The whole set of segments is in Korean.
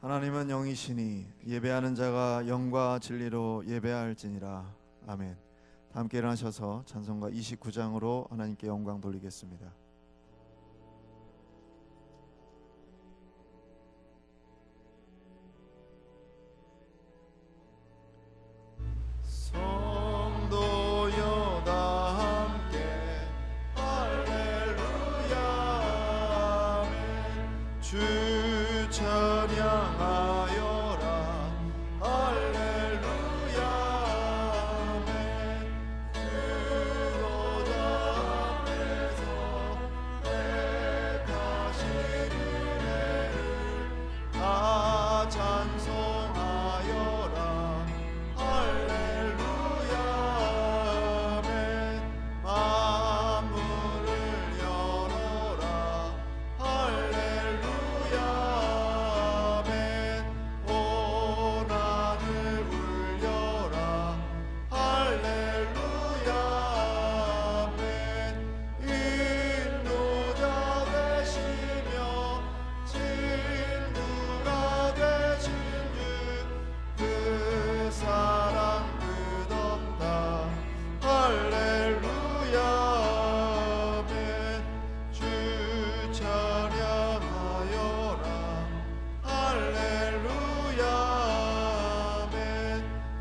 하나님은 영이시니 예배하는 자가 영과 진리로 예배할지니라. 아멘. 다 함께 일어나셔서 찬송가 29장으로 하나님께 영광 돌리겠습니다. 성도여 다 함께 할렐루야 아멘. 주 찬양하여라 할렐루야 아멘. 그보다 앞에서 택하신 은혜를 다 찬송하여라 할렐루야 아멘. 만물을 열어라 할렐루야 아멘. 온 하늘 울려라 할렐루야 아멘. 인도자 되시며 친구가 되신 주 그 사랑 끝없다 할렐루야 아멘. 주 찬양하여라 할렐루야 아멘.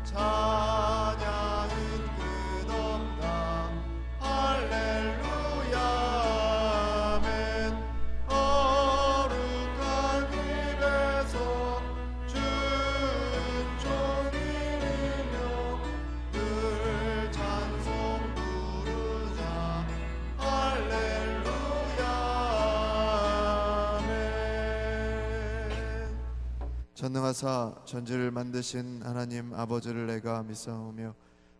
찬양은 끝없다 할렐루야 아멘. 거룩한 입에서 주는 종이며 늘 찬송 부르자 할렐루야 아멘. 전능하사 천지를 만드신 하나님 아버지를 내가 믿사오며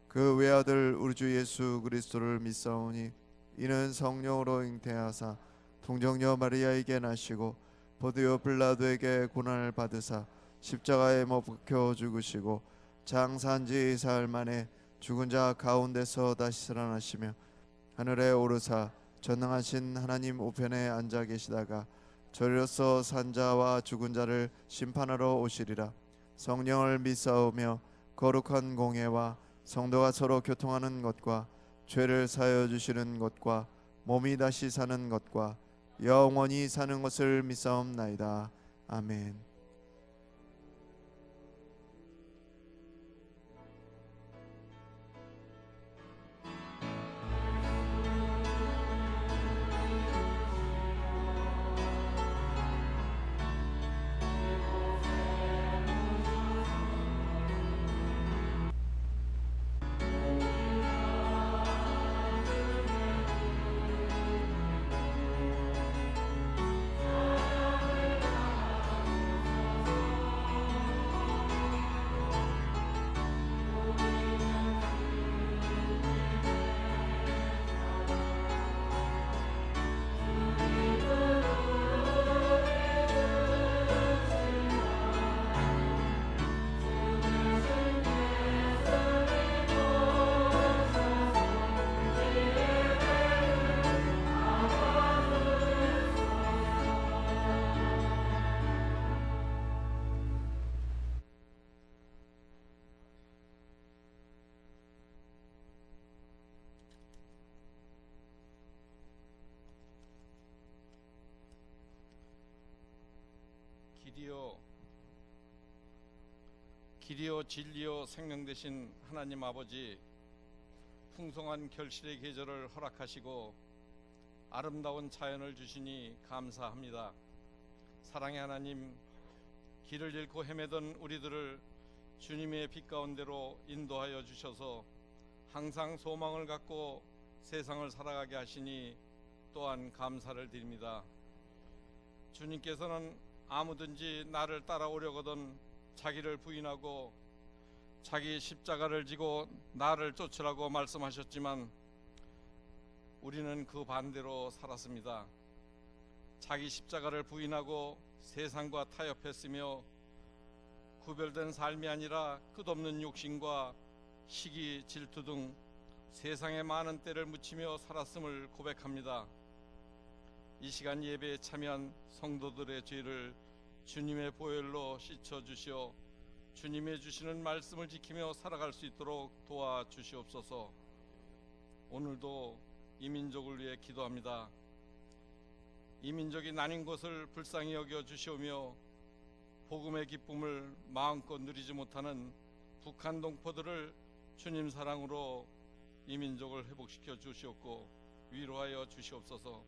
그 외아들 우리 주 예수 그리스도를 믿사오니 이는 성령으로 잉태하사 동정녀 마리아에게 나시고 본디오 빌라도에게 고난을 받으사 십자가에 못 박혀 죽으시고 장사한 지 사흘 만에 죽은 자 가운데서 다시 살아나시며 하늘에 오르사 전능하신 하나님 우편에 앉아 계시다가 저리로서 산 자와 죽은 자를 심판하러 오시리라. 성령을 믿사오며 거룩한 공예와 성도가 서로 교통하는 것과 죄를 사하여 주시는 것과 몸이 다시 사는 것과 영원히 사는 것을 믿사옵나이다. 아멘. 길이요 진리요 생명 되신 하나님 아버지, 풍성한 결실의 계절을 허락하시고 아름다운 자연을 주시니 감사합니다. 사랑의 하나님, 길을 잃고 헤매던 우리들을 주님의 빛 가운데로 인도하여 주셔서 항상 소망을 갖고 세상을 살아가게 하시니 또한 감사를 드립니다. 주님께서는 아무든지 나를 따라오려거든 자기를 부인하고 자기 십자가를 지고 나를 쫓으라고 말씀하셨지만 우리는 그 반대로 살았습니다. 자기 십자가를 부인하고 세상과 타협했으며 구별된 삶이 아니라 끝없는 욕심과 시기, 질투 등 세상에 많은 때를 묻히며 살았음을 고백합니다. 이 시간 예배에 참여한 성도들의 죄를 주님의 보혈로 씻어 주시어 주님의 주시는 말씀을 지키며 살아갈 수 있도록 도와주시옵소서. 오늘도 이 민족을 위해 기도합니다. 이 민족이 나뉜 것을 불쌍히 여겨 주시오며 복음의 기쁨을 마음껏 누리지 못하는 북한 동포들을 주님 사랑으로 이 민족을 회복시켜 주시옵고 위로하여 주시옵소서.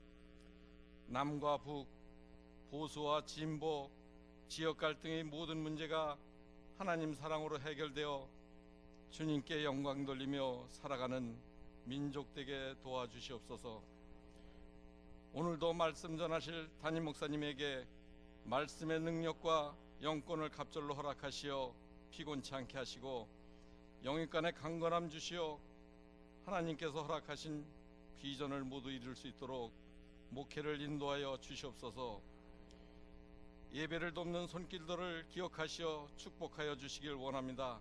남과 북, 보수와 진보, 지역 갈등의 모든 문제가 하나님 사랑으로 해결되어 주님께 영광 돌리며 살아가는 민족 되게 도와주시옵소서. 오늘도 말씀 전하실 담임 목사님에게 말씀의 능력과 영권을 갑절로 허락하시어 피곤치 않게 하시고 영육간의 강건함 주시어 하나님께서 허락하신 비전을 모두 이룰 수 있도록 목회를 인도하여 주시옵소서. 예배를 돕는 손길들을 기억하시어 축복하여 주시길 원합니다.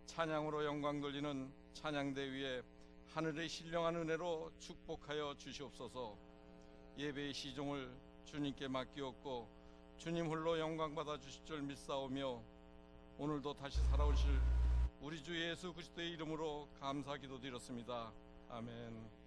찬양으로 영광 돌리는 찬양대 위에 하늘의 신령한 은혜로 축복하여 주시옵소서. 예배의 시종을 주님께 맡기옵고 주님 홀로 영광 받아 주실 줄 믿사오며 오늘도 다시 살아오실 우리 주 예수 그리스도의 이름으로 감사 기도드렸습니다. 아멘.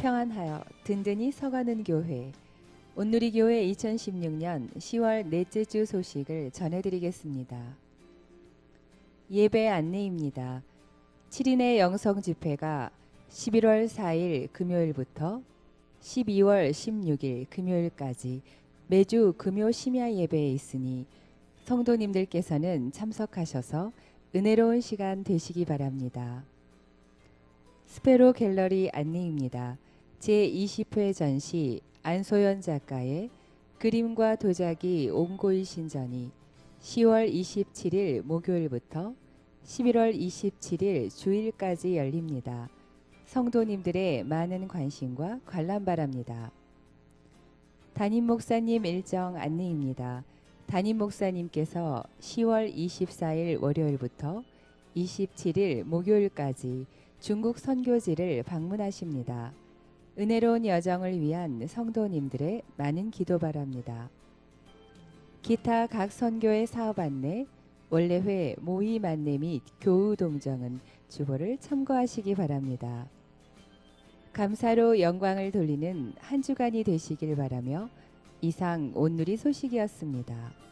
평안하여 든든히 서가는 교회 온누리교회 2016년 10월 넷째 주 소식을 전해드리겠습니다. 예배 안내입니다. 7인의 영성 집회가 11월 4일 금요일부터 12월 16일 금요일까지 매주 금요 심야 예배에 있으니 성도님들께서는 참석하셔서 은혜로운 시간 되시기 바랍니다. 스페로 갤러리 안내입니다. 제20회 전시 안소연 작가의 그림과 도자기 옹고이 신전이 10월 27일 목요일부터 11월 27일 주일까지 열립니다. 성도님들의 많은 관심과 관람 바랍니다. 담임 목사님 일정 안내입니다. 담임 목사님께서 10월 24일 월요일부터 27일 목요일까지 중국 선교지를 방문하십니다. 은혜로운 여정을 위한 성도님들의 많은 기도 바랍니다. 기타 각 선교의 사업 안내, 원래회 모임 안내 및 교우 동정은 주보를 참고하시기 바랍니다. 감사로 영광을 돌리는 한 주간이 되시길 바라며 이상 온누리 소식이었습니다.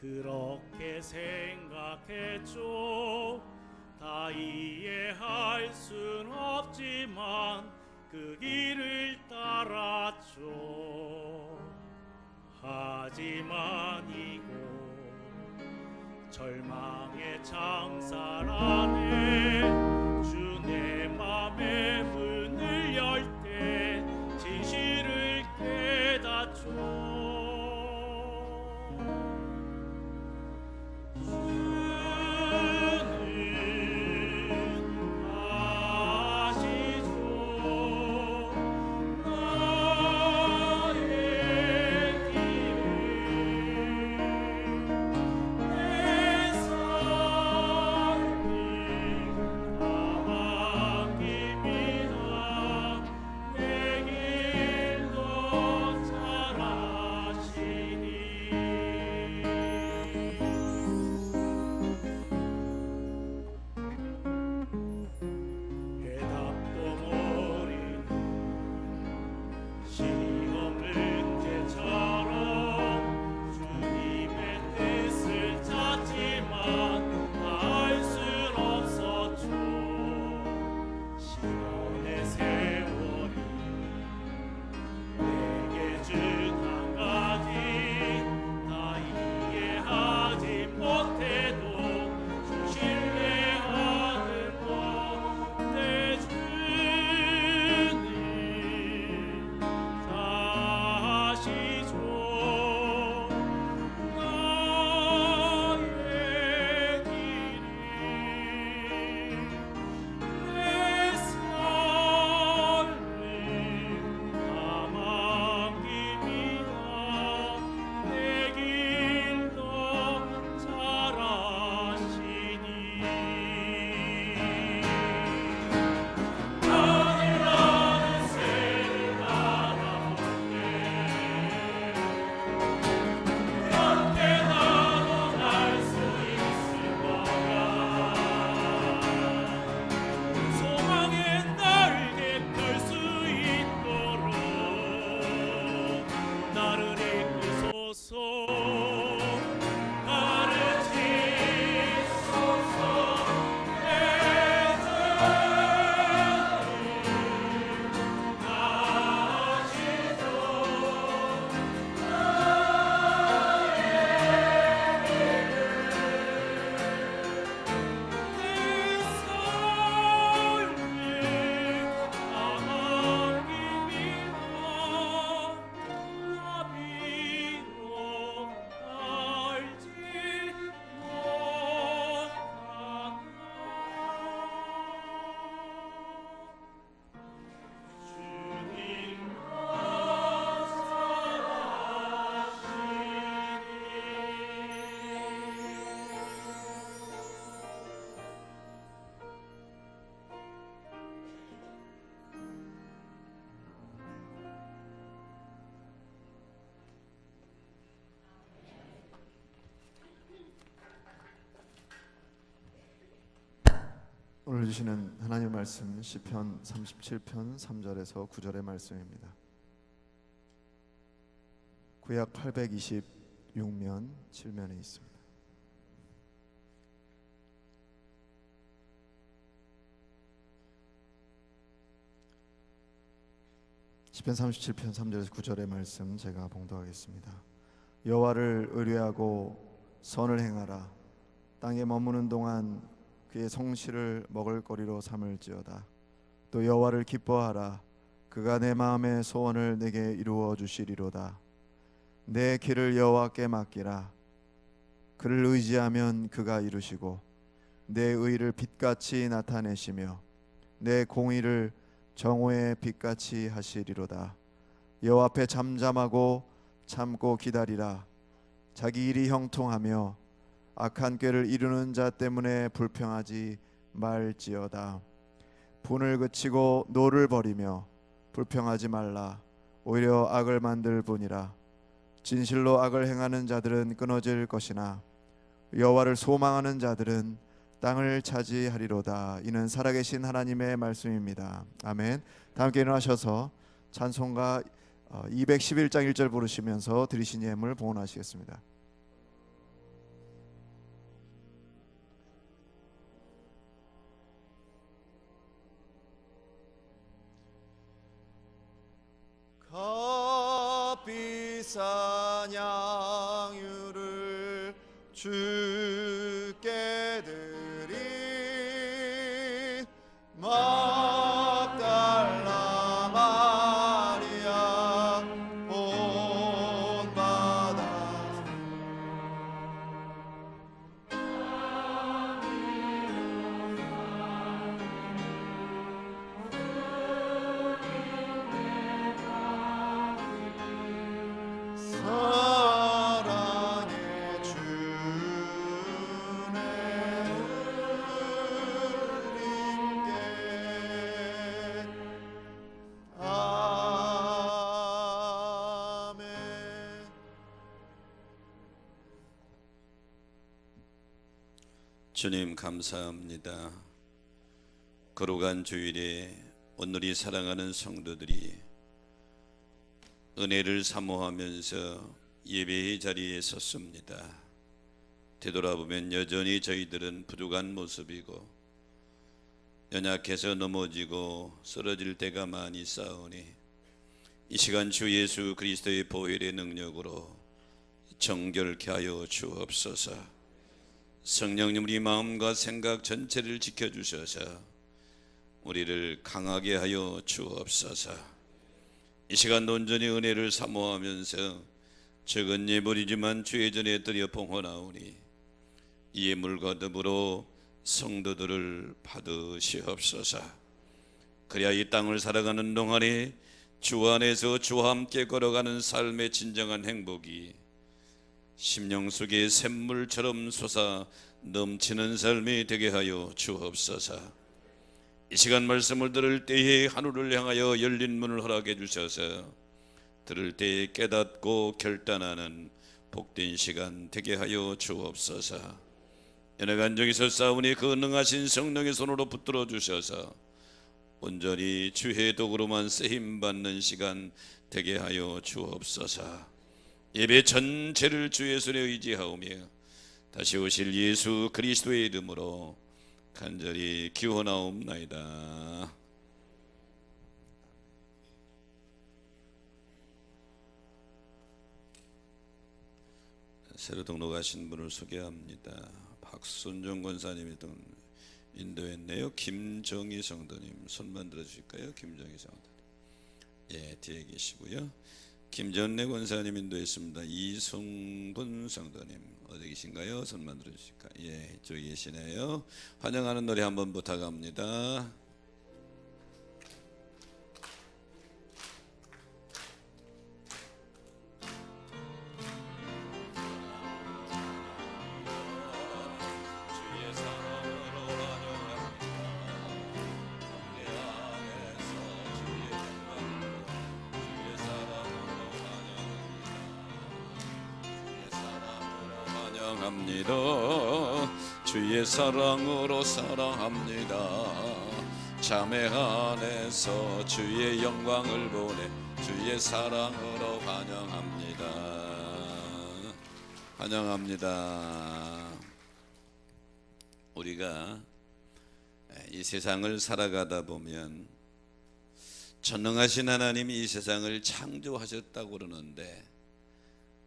그렇게 생각했죠. 다 이해할 순 없지만 그 길을 따랐죠. 하지만 이곳 절망의 창살 안에 주 내 맘의 문을 열 때 진실을 깨닫죠. 오늘 주시는 하나님의 말씀 시편 37편 3절에서 9절의 말씀입니다. 구약 826면 7면에 있습니다. 시편 37편 3절에서 9절의 말씀 제가 봉독하겠습니다. 여호와를 의뢰하고 선을 행하라. 땅에 머무는 동안 그의 성실을 먹을거리로 삼을지어다. 또 여호와를 기뻐하라. 그가 내 마음의 소원을 내게 이루어 주시리로다. 내 길을 여호와께 맡기라. 그를 의지하면 그가 이루시고 내 의를 빛같이 나타내시며 내 공의를 정오의 빛같이 하시리로다. 여호와 앞에 잠잠하고 참고 기다리라. 자기 일이 형통하며 악한 꾀를 이루는 자 때문에 불평하지 말지어다. 분을 그치고 노를 버리며 불평하지 말라. 오히려 악을 만들 뿐이라. 진실로 악을 행하는 자들은 끊어질 것이나 여호와를 소망하는 자들은 땅을 차지하리로다. 이는 살아계신 하나님의 말씀입니다. 아멘. 다 함께 일어나셔서 찬송가 211장 1절 부르시면서 드리신 예물 봉헌하시겠습니다. 값비싼 양유를 주께 드린 막달라 마리아 본받아 사랑의 주내 흐림께 아멘. 주님 감사합니다. 거룩한 주일에 오늘이 사랑하는 성도들이 은혜를 사모하면서 예배의 자리에 섰습니다. 되돌아보면 여전히 저희들은 부족한 모습이고 연약해서 넘어지고 쓰러질 때가 많이 싸우니 이 시간 주 예수 그리스도의 보혈의 능력으로 정결케 하여 주옵소서. 성령님 우리 마음과 생각 전체를 지켜주셔서 우리를 강하게 하여 주옵소서. 이 시간도 온전히 은혜를 사모하면서 적은 예물이지만 주의 전에 드려 봉헌하오니 이 예물과 더불어 성도들을 받으시옵소서. 그래야 이 땅을 살아가는 동안에 주 안에서 주와 함께 걸어가는 삶의 진정한 행복이 심령 속에 샘물처럼 솟아 넘치는 삶이 되게 하여 주옵소서. 이 시간 말씀을 들을 때에 하늘을 향하여 열린 문을 허락해 주셔서 들을 때에 깨닫고 결단하는 복된 시간 되게 하여 주옵소서. 연약한 중에서 싸우니 그 능하신 성령의 손으로 붙들어 주셔서 온전히 주의 도구로만 쓰임받는 시간 되게 하여 주옵소서. 예배 전체를 주의 손에 의지하오며 다시 오실 예수 그리스도의 이름으로 간절히 기원하옵나이다. 새로 등록하신 분을 소개합니다. 박순종 권사님이 인도했네요. 김정희 성도님 손만 들어주실까요? 김정희 성도님. 예, 뒤에 계시고요. 김전래 권사님 인도했습니다. 이승분 성도님 어디 계신가요? 손만 들어주실까요? 예, 이쪽에 계시네요. 환영하는 노래 한번 부탁합니다. 주의 사랑으로 사랑합니다. 자매 안에서 주의 영광을 보내 주의 사랑으로 환영합니다. 환영합니다. 우리가 이 세상을 살아가다 보면 전능하신 하나님이 이 세상을 창조하셨다고 그러는데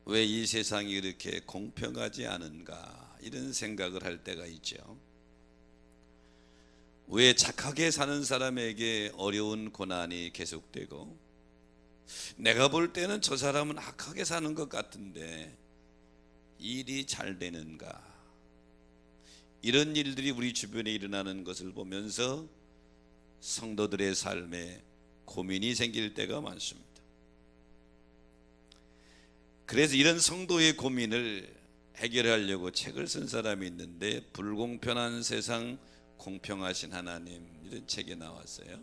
왜 이 세상이 이렇게 공평하지 않은가 이런 생각을 할 때가 있죠. 왜 착하게 사는 사람에게 어려운 고난이 계속되고 내가 볼 때는 저 사람은 악하게 사는 것 같은데 일이 잘 되는가, 이런 일들이 우리 주변에 일어나는 것을 보면서 성도들의 삶에 고민이 생길 때가 많습니다. 그래서 이런 성도의 고민을 해결하려고 책을 쓴 사람이 있는데 불공평한 세상 공평하신 하나님, 이런 책이 나왔어요.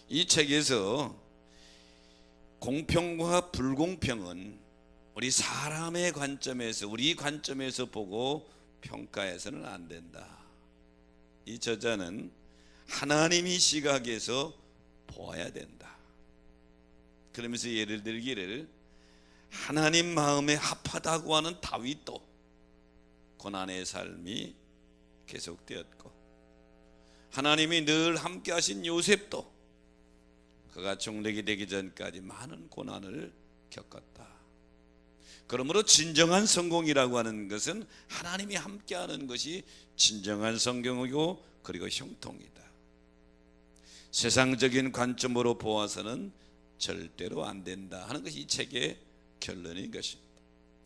이 책에서 공평과 불공평은 우리 사람의 관점에서, 우리 관점에서 보고 평가해서는 안 된다. 이 저자는 하나님이 시각에서 보아야 된다. 그러면서 예를 들기를 하나님 마음에 합하다고 하는 다윗도 고난의 삶이 계속되었고, 하나님이 늘 함께 하신 요셉도 그가 총독이 되기 전까지 많은 고난을 겪었다. 그러므로 진정한 성공이라고 하는 것은 하나님이 함께하는 것이 진정한 성공이고 그리고 형통이다. 세상적인 관점으로 보아서는 절대로 안 된다 하는 것이 이 책의 결론인 것입니다.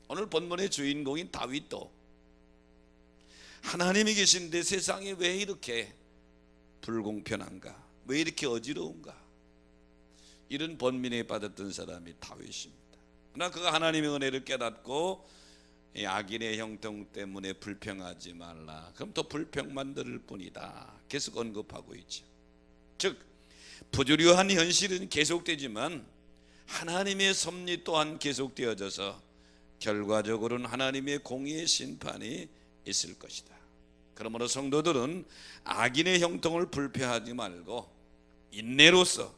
오늘 본문의 주인공인 다윗도 하나님이 계신데 세상이 왜 이렇게 불공평한가, 왜 이렇게 어지러운가, 이런 번민에 빠졌던 사람이 다윗입니다. 그러나 그가 하나님의 은혜를 깨닫고 악인의 형통 때문에 불평하지 말라, 그럼 또 불평 만들 뿐이다 계속 언급하고 있죠. 즉 부조리한 현실은 계속되지만 하나님의 섭리 또한 계속되어져서 결과적으로는 하나님의 공의의 심판이 있을 것이다. 그러므로 성도들은 악인의 형통을 불평하지 말고 인내로서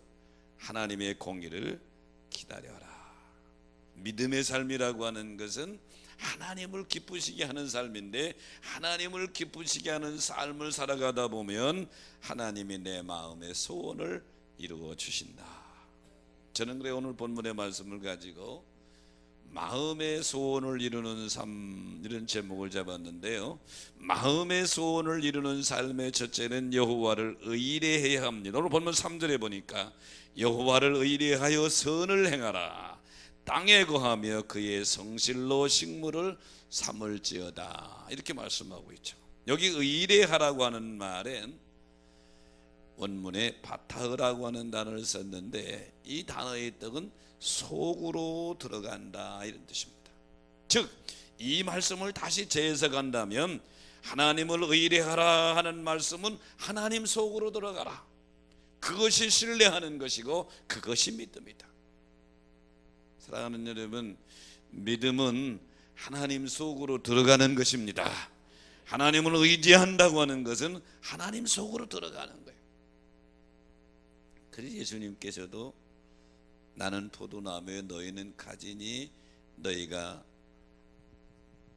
하나님의 공의를 기다려라. 믿음의 삶이라고 하는 것은 하나님을 기쁘시게 하는 삶인데, 하나님을 기쁘시게 하는 삶을 살아가다 보면 하나님이 내 마음의 소원을 이루어 주신다. 저는 그래 오늘 본문의 말씀을 가지고 마음의 소원을 이루는 삶, 이런 제목을 잡았는데요. 마음의 소원을 이루는 삶의 첫째는 여호와를 의뢰해야 합니다. 오늘 본문 3절에 보니까 여호와를 의뢰하여 선을 행하라, 땅에 거하며 그의 성실로 식물을 삼을지어다, 이렇게 말씀하고 있죠. 여기 의뢰하라고 하는 말엔 원문에 바타흐라고 하는 단어를 썼는데 이 단어의 뜻은 속으로 들어간다, 이런 뜻입니다. 즉 이 말씀을 다시 재해석한다면 하나님을 의뢰하라 하는 말씀은 하나님 속으로 들어가라, 그것이 신뢰하는 것이고 그것이 믿음이다. 사랑하는 여러분, 믿음은 하나님 속으로 들어가는 것입니다. 하나님을 의지한다고 하는 것은 하나님 속으로 들어가는 거예요. 그래서 예수님께서도 나는 포도나무에 너희는 가지니 너희가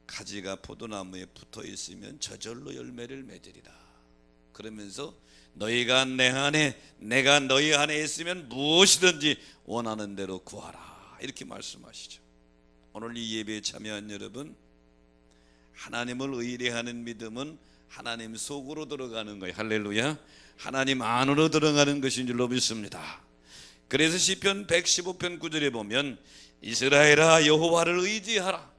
가지가 포도나무에 붙어 있으면 저절로 열매를 맺으리라. 그러면서 너희가 내 안에 내가 너희 안에 있으면 무엇이든지 원하는 대로 구하라, 이렇게 말씀하시죠. 오늘 이 예배에 참여한 여러분, 하나님을 의뢰하는 믿음은 하나님 속으로 들어가는 거예요. 할렐루야. 하나님 안으로 들어가는 것인 줄로 믿습니다. 그래서 시편 115편 9절에 보면 이스라엘아 여호와를 의지하라,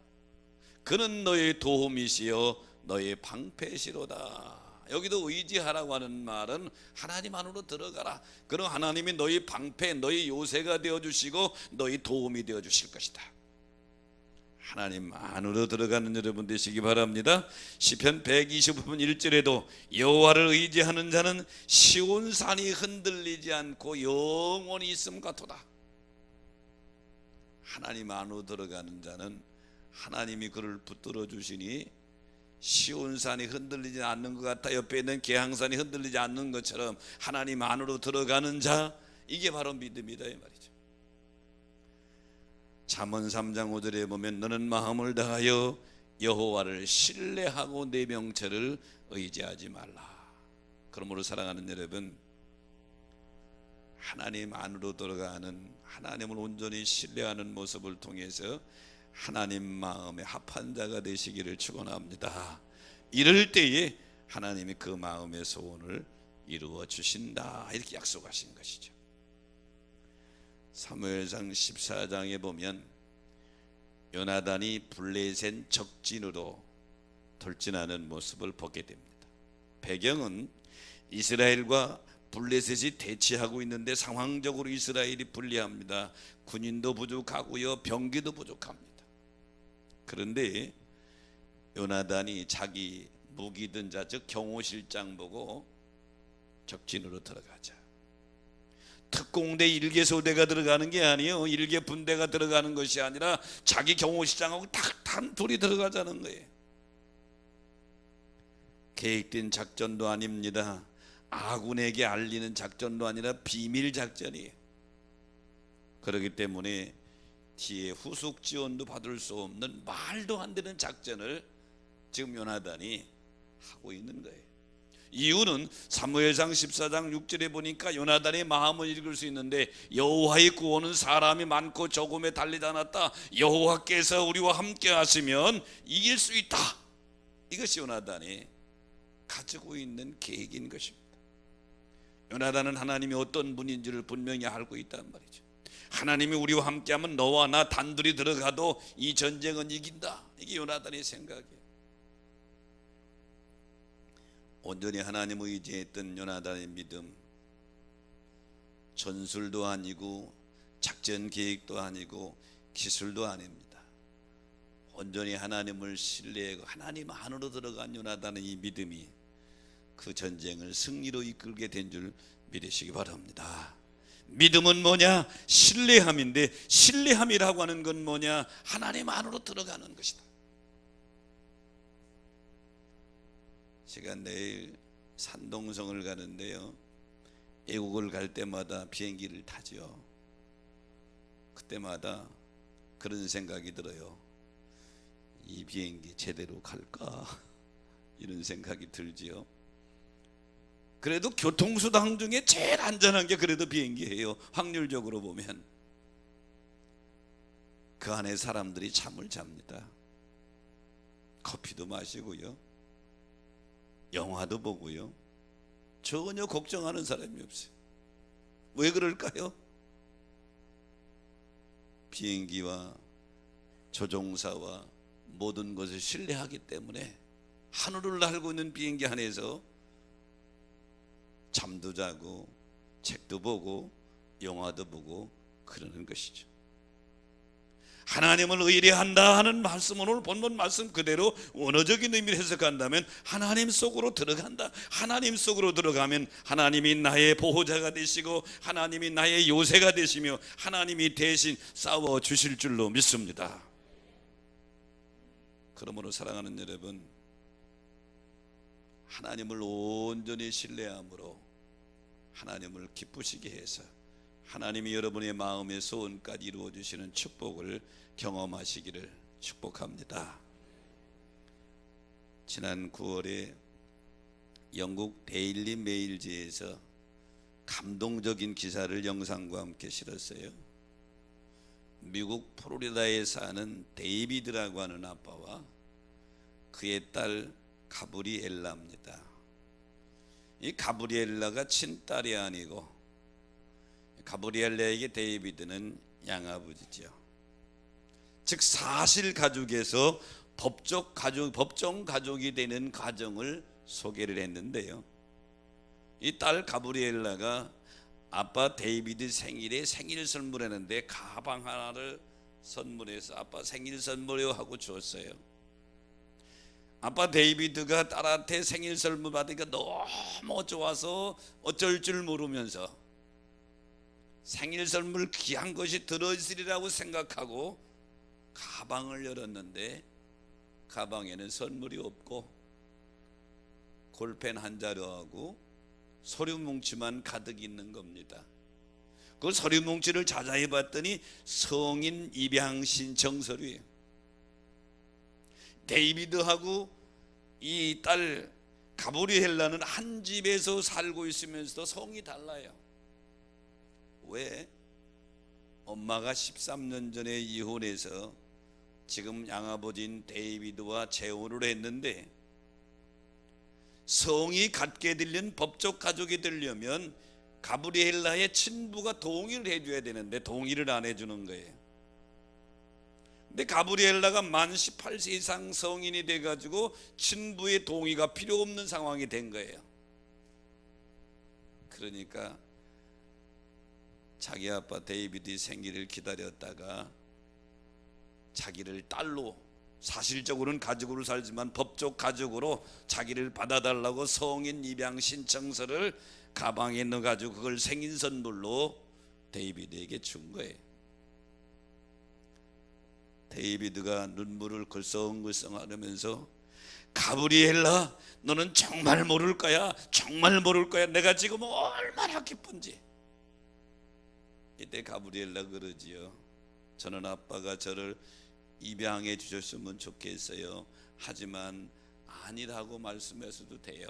그는 너의 도움이시여 너의 방패시로다. 여기도 의지하라고 하는 말은 하나님 안으로 들어가라. 그럼 하나님이 너희 방패, 너희 요새가 되어주시고 너희 도움이 되어주실 것이다. 하나님 안으로 들어가는 여러분 되시기 바랍니다. 시편 125편 1절에도 여호와를 의지하는 자는 시온산이 흔들리지 않고 영원히 있음 같도다. 하나님 안으로 들어가는 자는 하나님이 그를 붙들어 주시니 시온산이 흔들리지 않는 것 같아 옆에 있는 계항산이 흔들리지 않는 것처럼 하나님 안으로 들어가는 자, 이게 바로 믿음이다 이 말이죠. 잠언 3장 5절에 보면 너는 마음을 다하여 여호와를 신뢰하고 내 명철을 의지하지 말라. 그러므로 사랑하는 여러분, 하나님 안으로 들어가는, 하나님을 온전히 신뢰하는 모습을 통해서 하나님 마음에 합한 자가 되시기를 축원합니다. 이럴 때에 하나님이 그 마음의 소원을 이루어 주신다, 이렇게 약속하신 것이죠. 사무엘상 14장에 보면 요나단이 블레셋 적진으로 돌진하는 모습을 보게 됩니다. 배경은 이스라엘과 블레셋이 대치하고 있는데 상황적으로 이스라엘이 불리합니다. 군인도 부족하고요, 병기도 부족합니다. 그런데 요나단이 자기 무기든 자, 즉 경호실장 보고 적진으로 들어가자. 특공대 1개 소대가 들어가는 게 아니에요. 1개 분대가 들어가는 것이 아니라 자기 경호실장하고 딱 단둘이 들어가자는 거예요. 계획된 작전도 아닙니다. 아군에게 알리는 작전도 아니라 비밀 작전이에요. 그렇기 때문에 뒤에 후속 지원도 받을 수 없는 말도 안 되는 작전을 지금 요나단이 하고 있는 거예요. 이유는 사무엘상 14장 6절에 보니까 요나단의 마음을 읽을 수 있는데 여호와의 구원은 사람이 많고 적음에 달리지 않았다. 여호와께서 우리와 함께 하시면 이길 수 있다. 이것이 요나단이 가지고 있는 계획인 것입니다. 요나단은 하나님이 어떤 분인지를 분명히 알고 있단 말이죠. 하나님이 우리와 함께하면 너와 나 단둘이 들어가도 이 전쟁은 이긴다. 이게 요나단의 생각이에요. 온전히 하나님을 의지했던 요나단의 믿음, 전술도 아니고 작전 계획도 아니고 기술도 아닙니다. 온전히 하나님을 신뢰하고 하나님 안으로 들어간 요나단의 이 믿음이 그 전쟁을 승리로 이끌게 된 줄 믿으시기 바랍니다. 믿음은 뭐냐? 신뢰함인데, 신뢰함이라고 하는 건 뭐냐? 하나님 안으로 들어가는 것이다. 제가 내일 산동성을 가는데요, 애국을 갈 때마다 비행기를 타죠. 그때마다 그런 생각이 들어요. 이 비행기 제대로 갈까? 이런 생각이 들지요. 그래도 교통수단 중에 제일 안전한 게 그래도 비행기예요. 확률적으로 보면. 그 안에 사람들이 잠을 잡니다. 커피도 마시고요, 영화도 보고요, 전혀 걱정하는 사람이 없어요. 왜 그럴까요? 비행기와 조종사와 모든 것을 신뢰하기 때문에 하늘을 날고 있는 비행기 안에서 잠도 자고 책도 보고 영화도 보고 그러는 것이죠. 하나님을 의뢰한다 하는 말씀, 오늘 본문 말씀 그대로 원어적인 의미를 해석한다면 하나님 속으로 들어간다. 하나님 속으로 들어가면 하나님이 나의 보호자가 되시고 하나님이 나의 요새가 되시며 하나님이 대신 싸워 주실 줄로 믿습니다. 그러므로 사랑하는 여러분, 하나님을 온전히 신뢰함으로 하나님을 기쁘시게 해서 하나님이 여러분의 마음의 소원까지 이루어 주시는 축복을 경험하시기를 축복합니다. 지난 9월에 영국 데일리 메일지에서 감동적인 기사를 영상과 함께 실었어요. 미국 플로리다에 사는 데이비드라고 하는 아빠와 그의 딸 가브리엘라입니다. 이 가브리엘라가 친딸이 아니고 가브리엘라에게 데이비드는 양아버지죠. 즉 사실 가족에서 법정 가족이 되는 가정을 소개를 했는데요, 이 딸 가브리엘라가 아빠 데이비드 생일에 생일 선물했는데 가방 하나를 선물해서 아빠 생일 선물이요 하고 주었어요. 아빠 데이비드가 딸한테 생일 선물 받으니까 너무 좋아서 어쩔 줄 모르면서 생일 선물 귀한 것이 들어있으리라고 생각하고 가방을 열었는데 가방에는 선물이 없고 골펜 한 자루하고 서류 뭉치만 가득 있는 겁니다. 그 서류 뭉치를 자세히 봤더니 성인 입양 신청 서류예요. 데이비드하고 이 딸 가브리엘라는 한 집에서 살고 있으면서도 성이 달라요. 왜? 엄마가 13년 전에 이혼해서 지금 양아버지인 데이비드와 재혼을 했는데, 성이 갖게 되는 법적 가족이 되려면 가브리엘라의 친부가 동의를 해줘야 되는데 동의를 안 해주는 거예요. 근데 가브리엘라가 만 18세 이상 성인이 돼가지고 친부의 동의가 필요 없는 상황이 된 거예요. 그러니까 자기 아빠 데이비드의 생기를 기다렸다가 자기를 딸로, 사실적으로는 가족으로 살지만 법적 가족으로 자기를 받아달라고 성인 입양 신청서를 가방에 넣어가지고 그걸 생일 선물로 데이비드에게 준 거예요. 데이비드가 눈물을 글썽글썽 하면서 가브리엘라, 너는 정말 모를 거야, 정말 모를 거야, 내가 지금 얼마나 기쁜지. 이때 가브리엘라 그러지요. 저는 아빠가 저를 입양해 주셨으면 좋겠어요. 하지만 아니라고 말씀하셔도 돼요.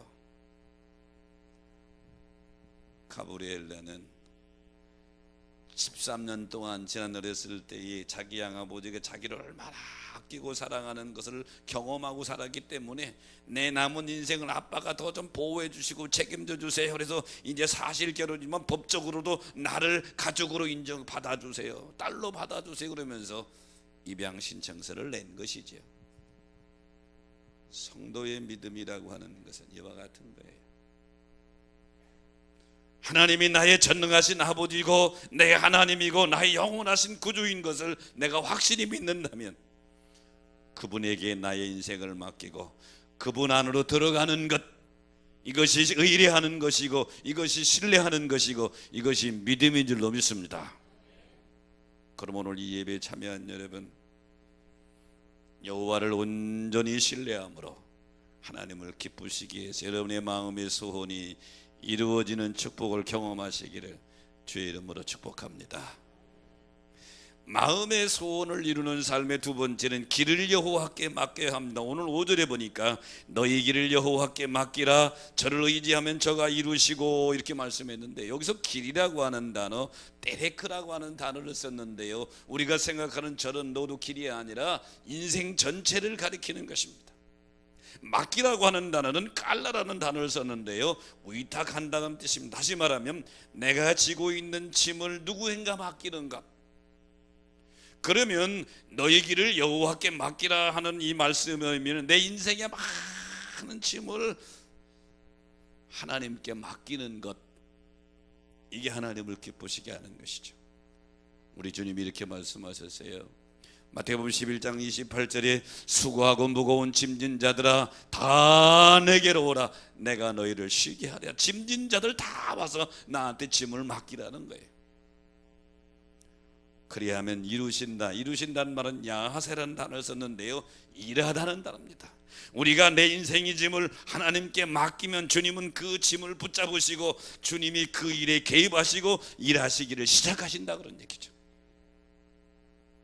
가브리엘라는 13년 동안 지난 어렸을 때에 자기 양아버지가 자기를 얼마나 아끼고 사랑하는 것을 경험하고 살았기 때문에 내 남은 인생을 아빠가 더 좀 보호해 주시고 책임져 주세요. 그래서 이제 사실 결혼이지만 법적으로도 나를 가족으로 인정받아 주세요, 딸로 받아 주세요 그러면서 입양 신청서를 낸 것이죠. 성도의 믿음이라고 하는 것은 이와 같은 거예요. 하나님이 나의 전능하신 아버지고 내 하나님이고 나의 영원하신 구주인 것을 내가 확실히 믿는다면 그분에게 나의 인생을 맡기고 그분 안으로 들어가는 것, 이것이 의뢰하는 것이고 이것이 신뢰하는 것이고 이것이 믿음인 줄로 믿습니다. 그럼 오늘 이 예배에 참여한 여러분, 여호와를 온전히 신뢰함으로 하나님을 기쁘시기 위해서 여러분의 마음의 소원이 이루어지는 축복을 경험하시기를 주의 이름으로 축복합니다. 마음의 소원을 이루는 삶의 두 번째는 길을 여호와께 맡겨야 합니다. 오늘 5절에 보니까 너희 길을 여호와께 맡기라, 저를 의지하면 저가 이루시고 이렇게 말씀했는데, 여기서 길이라고 하는 단어, 데레크라고 하는 단어를 썼는데요, 우리가 생각하는 저런 너도 길이 아니라 인생 전체를 가리키는 것입니다. 맡기라고 하는 단어는 깔라라는 단어를 썼는데요, 위탁한다는 뜻입니다. 다시 말하면 내가 지고 있는 짐을 누구인가 맡기는 것. 그러면 너희 길을 여호와께 맡기라 하는 이 말씀의 의미는 내 인생의 많은 짐을 하나님께 맡기는 것, 이게 하나님을 기쁘시게 하는 것이죠. 우리 주님이 이렇게 말씀하셨어요. 마태복음 11장 28절에 수고하고 무거운 짐진 자들아 다 내게로 오라, 내가 너희를 쉬게 하랴. 짐진 자들 다 와서 나한테 짐을 맡기라는 거예요. 그리하면 이루신다. 이루신다는 말은 야하세라는 단어를 썼는데요, 일하다는 단어입니다. 우리가 내 인생의 짐을 하나님께 맡기면 주님은 그 짐을 붙잡으시고 주님이 그 일에 개입하시고 일하시기를 시작하신다, 그런 얘기죠.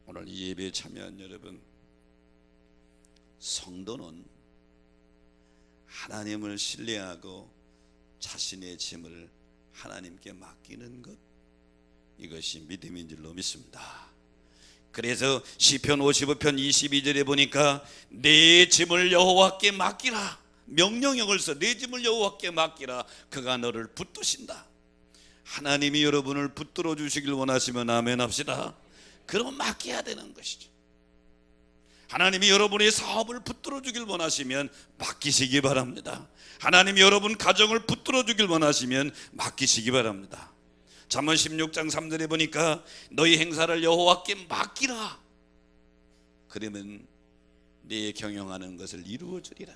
오늘 이 예배에 참여한 여러분, 성도는 하나님을 신뢰하고 자신의 짐을 하나님께 맡기는 것, 이것이 믿음인 줄로 믿습니다. 그래서 시편 55편 22절에 보니까 내 짐을 여호와께 맡기라, 명령형을 써 내 짐을 여호와께 맡기라, 그가 너를 붙드신다. 하나님이 여러분을 붙들어 주시길 원하시면 아멘 합시다. 그러면 맡겨야 되는 것이죠. 하나님이 여러분의 사업을 붙들어 주길 원하시면 맡기시기 바랍니다. 하나님이 여러분 가정을 붙들어 주길 원하시면 맡기시기 바랍니다. 잠언 16장 3절에 보니까 너희 행사를 여호와께 맡기라, 그러면 네 경영하는 것을 이루어 주리라.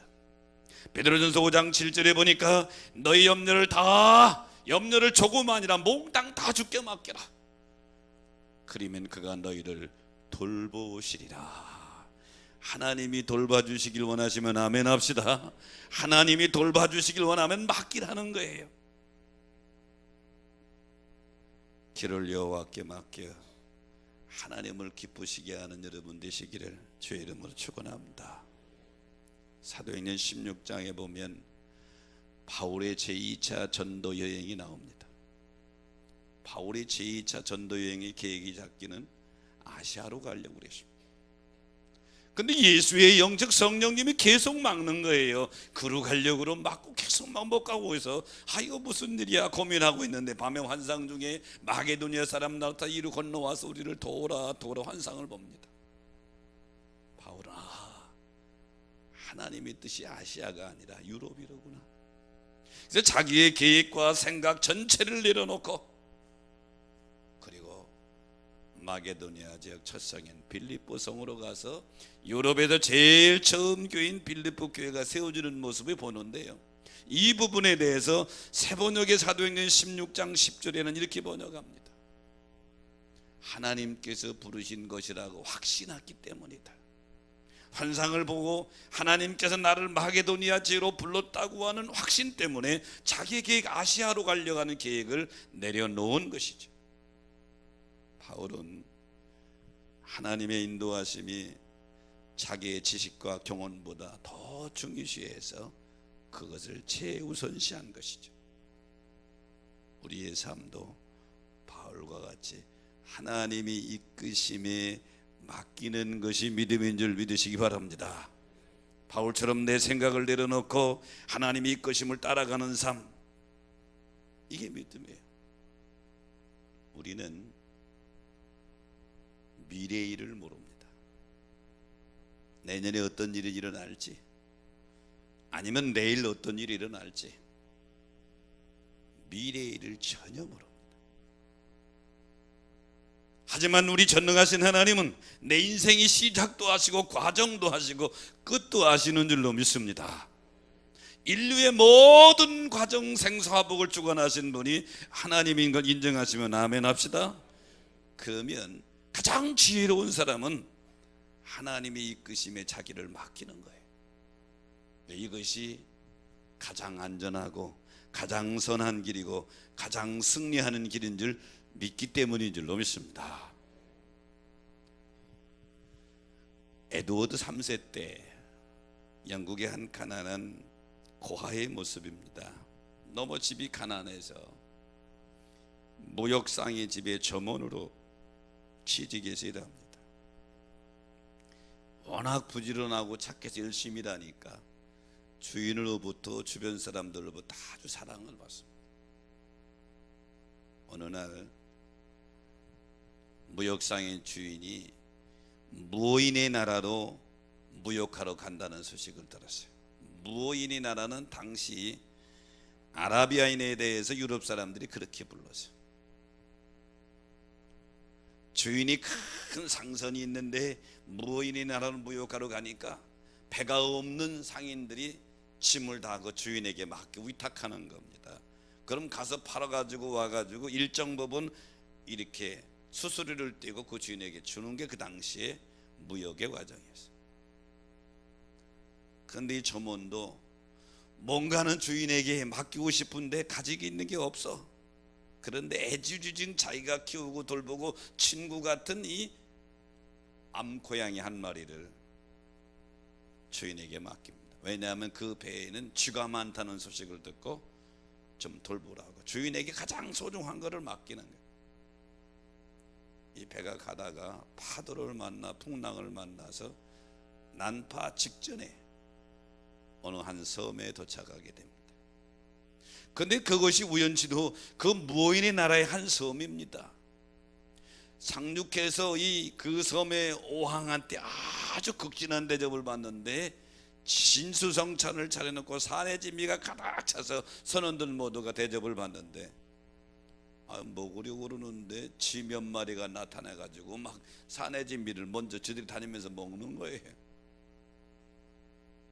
베드로전서 5장 7절에 보니까 너희 염려를 조금 아니라 몽땅 다 주께 맡겨라, 그러면 그가 너희를 돌보시리라. 하나님이 돌봐주시길 원하시면 아멘 합시다. 하나님이 돌봐주시길 원하면 맡기라는 거예요. 길을 여호와께 맡겨 하나님을 기쁘시게 하는 여러분 되시기를 주의 이름으로 축원합니다. 사도행전 16장에 보면 바울의 제2차 전도 여행이 나옵니다. 바울의 제2차 전도 여행의 계획이 잡기는 아시아로 가려고 그랬습니다. 근데 예수의 영적 성령님이 계속 막는 거예요. 그로 가려고 막고 계속 못 가고 해서 이거 무슨 일이야 고민하고 있는데 밤에 환상 중에 마게도니아 사람 나타 이루 건너와서 우리를 도우라 환상을 봅니다. 바울은 하나님의 뜻이 아시아가 아니라 유럽이로구나. 그래서 자기의 계획과 생각 전체를 내려놓고 그리고 마게도니아 지역 첫 성인 빌립보 성으로 가서 유럽에서 제일 처음 교회인 빌립보 교회가 세워지는 모습을 보는데요, 이 부분에 대해서 세번역의 사도행전 16장 10절에는 이렇게 번역합니다. 하나님께서 부르신 것이라고 확신했기 때문이다. 환상을 보고 하나님께서 나를 마게도니아 지역으로 불렀다고 하는 확신 때문에 자기의 계획 아시아로 가려고 하는 계획을 내려놓은 것이죠. 바울은 하나님의 인도하심이 자기의 지식과 경험보다 더 중요시해서 그것을 최우선시한 것이죠. 우리의 삶도 바울과 같이 하나님이 이끄심에 맡기는 것이 믿음인 줄 믿으시기 바랍니다. 바울처럼 내 생각을 내려놓고 하나님이 이끄심을 따라가는 삶, 이게 믿음이에요. 우리는 미래의 일을 모릅니다. 내년에 어떤 일이 일어날지, 아니면 내일 어떤 일이 일어날지 미래의 일을 전혀 모릅니다. 하지만 우리 전능하신 하나님은 내 인생이 시작도 하시고 과정도 하시고 끝도 아시는 줄로 믿습니다. 인류의 모든 과정 생사화복을 주관하신 분이 하나님인 걸 인정하시면 아멘 합시다. 그러면 가장 지혜로운 사람은 하나님의 이끄심에 자기를 맡기는 거예요. 이것이 가장 안전하고 가장 선한 길이고 가장 승리하는 길인 줄 믿기 때문인 줄로 믿습니다. 에드워드 3세 때 영국의 한 가난한 고아의 모습입니다. 너무 집이 가난해서 무역상의 집에 점원으로 취직해서 일합니다. 워낙 부지런하고 착해서 열심히 일하니까 주인으로부터 주변 사람들로부터 아주 사랑을 받습니다. 어느 날 무역상의 주인이 무어인의 나라로 무역하러 간다는 소식을 들었어요. 무어인의 나라는 당시 아라비아인에 대해서 유럽 사람들이 그렇게 불렀어요. 주인이 큰 상선이 있는데 무어인의 나라로 무역하러 가니까 배가 없는 상인들이 짐을 다 그 주인에게 맡겨 위탁하는 겁니다. 그럼 가서 팔아가지고 와가지고 일정 부분 이렇게 수수료를 떼고 그 주인에게 주는 게 그 당시에 무역의 과정이었어요. 그런데 이 점원도 뭔가는 주인에게 맡기고 싶은데 가지고 있는 게 없어. 그런데 애지중지 자기가 키우고 돌보고 친구 같은 이 암고양이 한 마리를 주인에게 맡깁니다. 왜냐하면 그 배에는 쥐가 많다는 소식을 듣고 좀 돌보라고 주인에게 가장 소중한 것을 맡기는 거예요. 이 배가 가다가 파도를 만나 풍랑을 만나서 난파 직전에 어느 한 섬에 도착하게 됩니다. 그런데 그것이 우연치도 그 무어인의 나라의 한 섬입니다. 상륙해서 그 섬의 오항한테 아주 극진한 대접을 받는데 진수성찬을 차려놓고 산의 진미가 가득 차서 선원들 모두가 대접을 받는데 먹으려고 그러는데 쥐 몇 마리가 나타나가지고 막 산의 진미를 먼저 저들이 다니면서 먹는 거예요.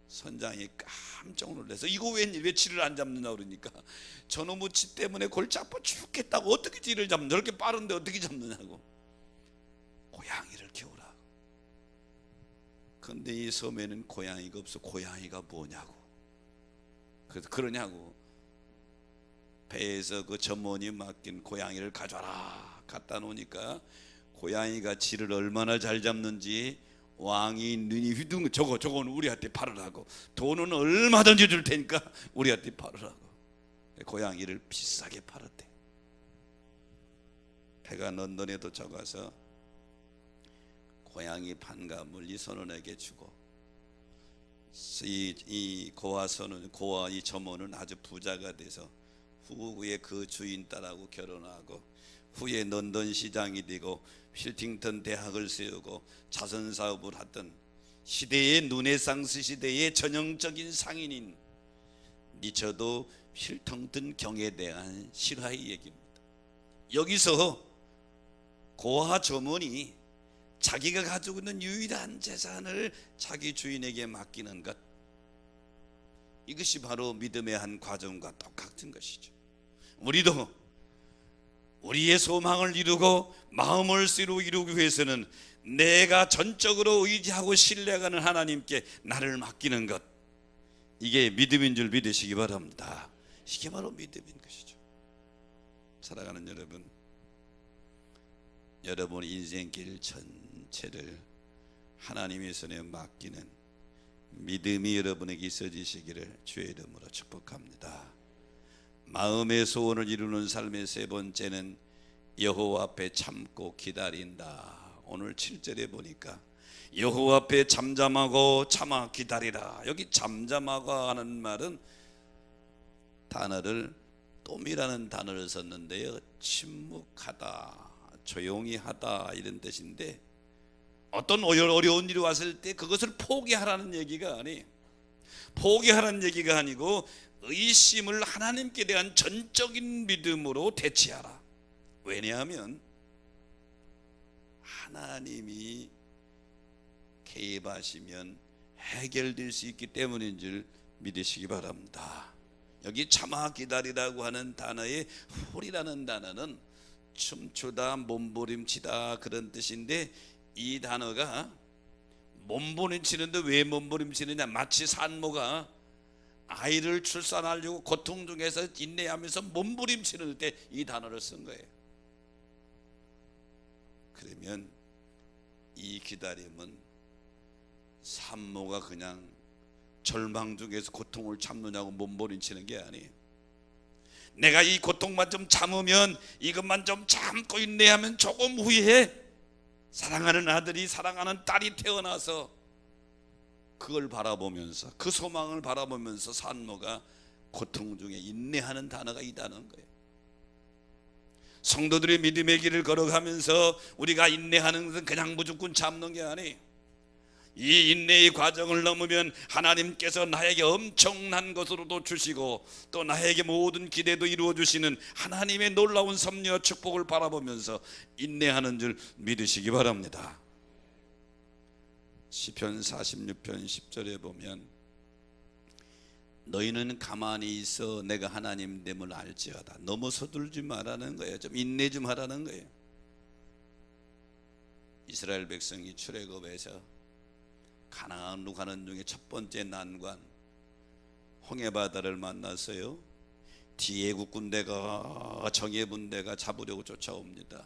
선장이 깜짝 놀라서 이거 웬일, 왜 쥐를 안 잡느냐 그러니까 저놈의 쥐 때문에 골치 아파 죽겠다고 어떻게 쥐를 잡느냐, 저렇게 빠른데 어떻게 잡느냐고. 고양이를 키우라. 근데 이 섬에는 고양이가 없어. 고양이가 뭐냐고. 그래서 그러냐고. 배에서 그 점원이 맡긴 고양이를 가져와라. 갖다 놓으니까 고양이가 쥐를 얼마나 잘 잡는지 왕이 눈이 휘둥, 저거는 우리한테 팔으라고. 돈은 얼마든지 줄 테니까 우리한테 팔으라고. 고양이를 비싸게 팔았대. 배가 런던에 도착해서 고양이 반감을 이 선원에게 주고, 이 고아 선원, 고아 이 점원은 아주 부자가 돼서 후에 그 주인 딸하고 결혼하고, 후에 런던 시장이 되고 힐팅턴 대학을 세우고 자선 사업을 하던 시대의 르네상스 시대의 전형적인 상인인 리처드 힐팅턴 경에 대한 실화의 얘기입니다. 여기서 고아 점원이 자기가 가지고 있는 유일한 재산을 자기 주인에게 맡기는 것, 이것이 바로 믿음의 한 과정과 똑같은 것이죠. 우리도 우리의 소망을 이루고 마음을 이루기 위해서는 내가 전적으로 의지하고 신뢰하는 하나님께 나를 맡기는 것, 이게 믿음인 줄 믿으시기 바랍니다. 이게 바로 믿음인 것이죠. 사랑하는 여러분, 여러분의 인생길 전체를 하나님의 손에 맡기는 믿음이 여러분에게 있어지시기를 주의 이름으로 축복합니다. 마음의 소원을 이루는 삶의 세 번째는 여호와 앞에 참고 기다린다. 오늘 7절에 보니까 여호와 앞에 잠잠하고 참아 기다리라. 여기 잠잠하고 하는 말은 단어를 똠이라는 단어를 썼는데요, 침묵하다, 조용히 하다 이런 뜻인데, 어떤 어려운 일이 왔을 때 그것을 포기하라는 얘기가 아니고 의심을 하나님께 대한 전적인 믿음으로 대치하라. 왜냐하면 하나님이 개입하시면 해결될 수 있기 때문인 줄 믿으시기 바랍니다. 여기 참아 기다리라고 하는 단어의 홀이라는 단어는 춤추다, 몸부림치다 그런 뜻인데, 이 단어가 몸부림치는데 왜 몸부림치느냐, 마치 산모가 아이를 출산하려고 고통 중에서 인내하면서 몸부림치는 때 이 단어를 쓴 거예요. 그러면 이 기다림은 산모가 그냥 절망 중에서 고통을 참느냐고 몸부림치는 게 아니에요. 내가 이 고통만 좀 참으면, 이것만 좀 참고 인내하면 조금 후에 사랑하는 아들이, 사랑하는 딸이 태어나서 그걸 바라보면서, 그 소망을 바라보면서 산모가 고통 중에 인내하는 단어가 이 단어인 거예요. 성도들의 믿음의 길을 걸어가면서 우리가 인내하는 것은 그냥 무조건 참는 게 아니에요. 이 인내의 과정을 넘으면 하나님께서 나에게 엄청난 것으로도 주시고, 또 나에게 모든 기대도 이루어 주시는 하나님의 놀라운 섭리와 축복을 바라보면서 인내하는 줄 믿으시기 바랍니다. 시편 46편 10절에 보면 너희는 가만히 있어 내가 하나님 됨을 알지어다. 너무 서둘지 말라는 거예요. 좀 인내 좀 하라는 거예요. 이스라엘 백성이 출애굽에서 가나안으로 가는 중에 첫 번째 난관 홍해바다를 만났어요. 뒤에 국군대가, 정예군대가 잡으려고 쫓아옵니다.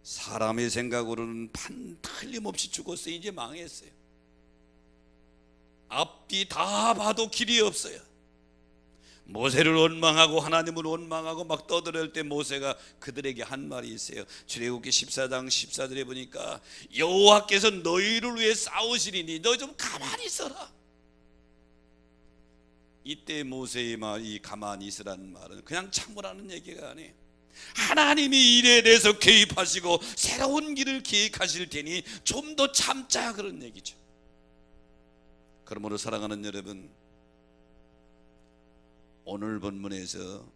사람의 생각으로는 틀림없이 죽었어요. 이제 망했어요. 앞뒤 다 봐도 길이 없어요. 모세를 원망하고 하나님을 원망하고 막 떠들을 때 모세가 그들에게 한 말이 있어요. 출애굽기 14장 14절에 보니까 여호와께서 너희를 위해 싸우시리니 너 좀 가만히 있어라. 이때 모세의 말이 가만히 있으라는 말은 그냥 참으라는 얘기가 아니에요. 하나님이 일에 대해서 개입하시고 새로운 길을 계획하실 테니 좀 더 참자, 그런 얘기죠. 그러므로 사랑하는 여러분, 오늘 본문에서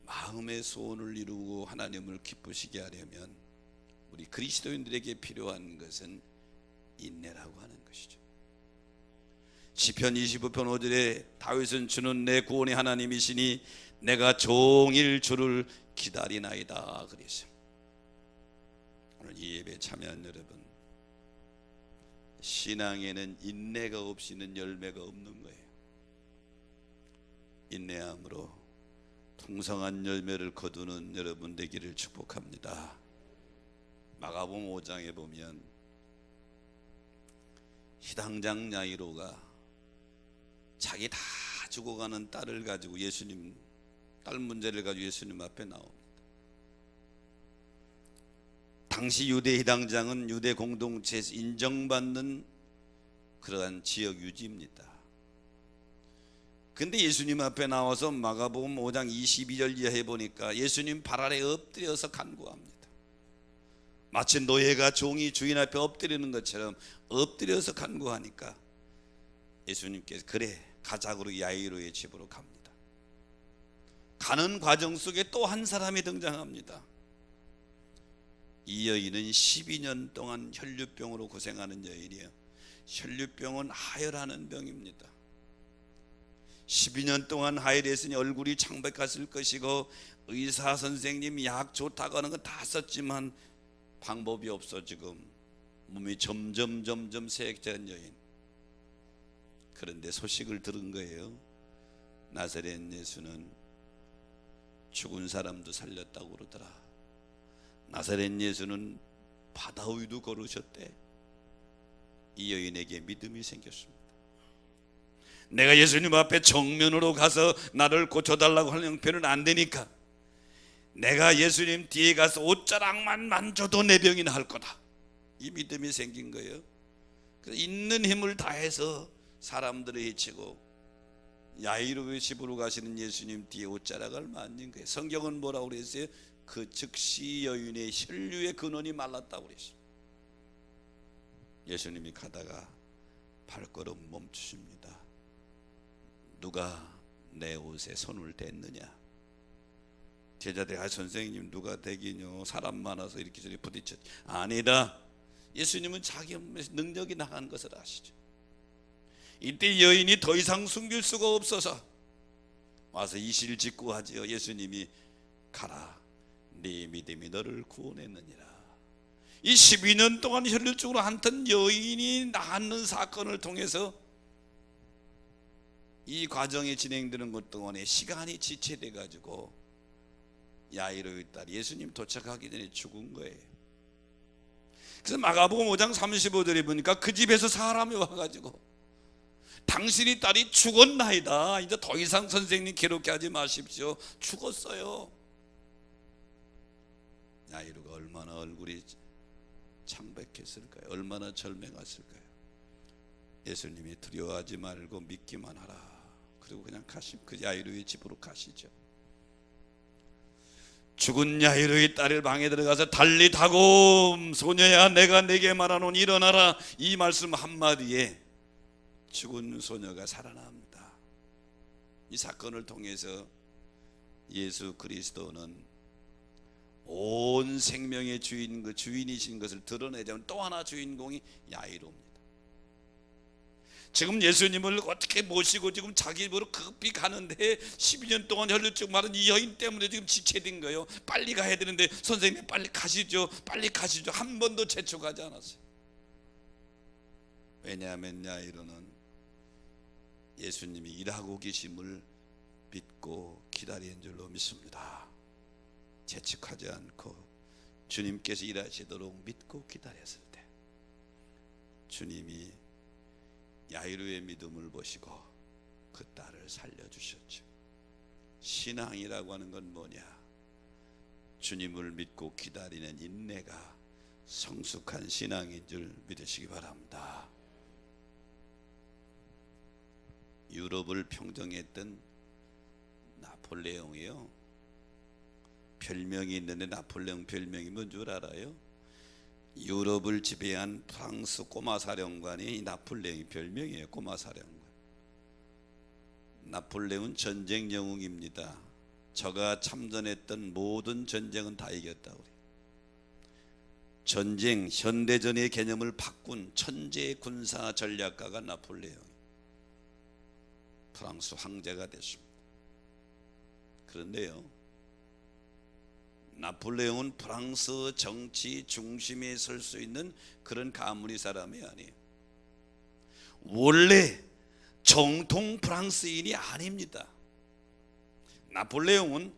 마음의 소원을 이루고 하나님을 기쁘시게 하려면 우리 그리스도인들에게 필요한 것은 인내라고 하는 것이죠. 시편 25편 5절에 다윗은 주는 내 구원의 하나님이시니 내가 종일 주를 기다리나이다 그랬어요. 오늘 이 예배에 참여한 여러분, 신앙에는 인내가 없이는 열매가 없는 거예요. 인내함으로 풍성한 열매를 거두는 여러분 되기를 축복합니다. 마가복음 5장에 보면 희당장 야이로가 자기 다 죽어가는 딸을 가지고 예수님, 딸 문제를 가지고 예수님 앞에 나옵니다. 당시 유대 희당장은 유대 공동체에서 인정받는 그러한 지역 유지입니다. 근데 예수님 앞에 나와서 마가복음 5장 22절 이하에 보니까 예수님 발 아래 엎드려서 간구합니다. 마치 노예가 종이 주인 앞에 엎드리는 것처럼 엎드려서 간구하니까 예수님께서 그래 가자고 야이로의 집으로 갑니다. 가는 과정 속에 또 한 사람이 등장합니다. 이 여인은 12년 동안 혈류병으로 고생하는 여인이에요. 혈류병은 하혈하는 병입니다. 12년 동안 하혈했으니 얼굴이 창백했을 것이고 의사 선생님 약 좋다고 하는 거 다 썼지만 방법이 없어 지금 몸이 점점 쇠약해진 여인. 그런데 소식을 들은 거예요. 나사렛 예수는 죽은 사람도 살렸다고 그러더라. 나사렛 예수는 바다 위도 걸으셨대. 이 여인에게 믿음이 생겼습니다. 내가 예수님 앞에 정면으로 가서 나를 고쳐달라고 하는 형편은 안 되니까 내가 예수님 뒤에 가서 옷자락만 만져도 내 병이 나을 거다. 이 믿음이 생긴 거예요. 그래서 있는 힘을 다해서 사람들을 해치고 야이로의 집으로 가시는 예수님 뒤에 옷자락을 만진 거예요. 성경은 뭐라고 그랬어요? 그 즉시 여인의 혈류의 근원이 말랐다고 그랬어요. 예수님이 가다가 발걸음 멈추십니다. 누가 내 옷에 손을 댔느냐? 제자들이 선생님 누가 대기뇨? 사람 많아서 이렇게 저렇게 부딪혔지. 아니다. 예수님은 자기 능력이 나간 것을 아시죠. 이때 여인이 더 이상 숨길 수가 없어서 와서 이실직고하지요. 예수님이 가라, 네 믿음이 너를 구원했느니라. 이 12년 동안 혈류증으로 앓던 여인이 낫는 사건을 통해서 이 과정이 진행되는 것 동안에 시간이 지체돼 가지고 야이로의 딸 예수님 도착하기 전에 죽은 거예요. 그래서 마가복음 5장 35절에 보니까 그 집에서 사람이 와가지고 당신이 딸이 죽었나이다. 이제 더 이상 선생님 괴롭게 하지 마십시오. 죽었어요. 야이로가 얼마나 얼굴이 창백했을까요? 얼마나 절맹했을까요? 예수님이 두려워하지 말고 믿기만 하라. 그리고 그냥 그 야이로의 집으로 가시죠. 죽은 야이로의 딸의 방에 들어가서 달리다고 소녀야 내가 네게 말하노니 일어나라. 이 말씀 한마디에 죽은 소녀가 살아납니다. 이 사건을 통해서 예수 그리스도는 온 생명의 주인, 그 주인이신 것을 드러내자면 또 하나 주인공이 야이로입니다. 지금 예수님을 어떻게 모시고 지금 자기 집으로 급히 가는데 12년 동안 혈류증 마른 이 여인 때문에 지금 지체된 거예요. 빨리 가야 되는데 선생님 빨리 가시죠. 빨리 가시죠. 한 번도 재촉하지 않았어요. 왜냐하면 야이로는 예수님이 일하고 계심을 믿고 기다리는 줄로 믿습니다. 재촉하지 않고 주님께서 일하시도록 믿고 기다렸을 때 주님이 야이로의 믿음을 보시고 그 딸을 살려주셨죠. 신앙이라고 하는 건 뭐냐? 주님을 믿고 기다리는 인내가 성숙한 신앙인 줄 믿으시기 바랍니다. 유럽을 평정했던 나폴레옹이요, 별명이 있는데 나폴레옹 별명이 뭔 줄 알아요? 유럽을 지배한 프랑스 꼬마 사령관이 나폴레옹의 별명이에요. 꼬마 사령관. 나폴레옹은 전쟁 영웅입니다. 저가 참전했던 모든 전쟁은 다 이겼다고 그래요. 전쟁, 현대전의 개념을 바꾼 천재 군사 전략가가 나폴레옹. 프랑스 황제가 됐습니다. 그런데요, 나폴레옹은 프랑스 정치 중심에 설 수 있는 그런 가문의 사람이 아니에요. 원래 정통 프랑스인이 아닙니다. 나폴레옹은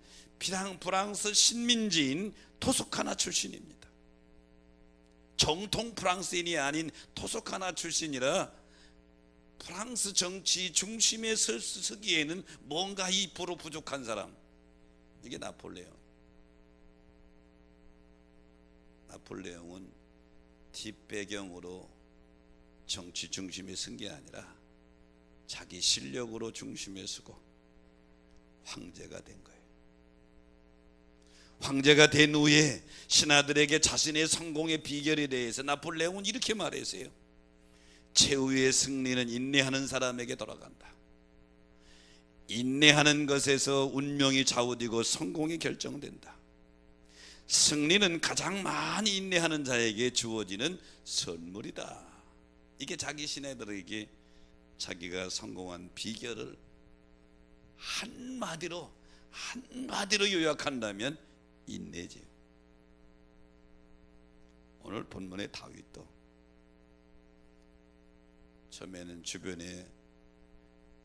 프랑스 식민지인 토스카나 출신입니다. 정통 프랑스인이 아닌 토스카나 출신이라 프랑스 정치 중심에 서기에는 뭔가 2% 부족한 사람, 이게 나폴레옹. 나폴레옹은 뒷배경으로 정치 중심에 쓴 게 아니라 자기 실력으로 중심에 서고 황제가 된 거예요. 황제가 된 후에 신하들에게 자신의 성공의 비결에 대해서 나폴레옹은 이렇게 말했어요. 최후의 승리는 인내하는 사람에게 돌아간다. 인내하는 것에서 운명이 좌우되고 성공이 결정된다. 승리는 가장 많이 인내하는 자에게 주어지는 선물이다. 이게 자기 신하들에게 자기가 성공한 비결을 한마디로 요약한다면 인내지요. 오늘 본문의 다윗도 처음에는 주변에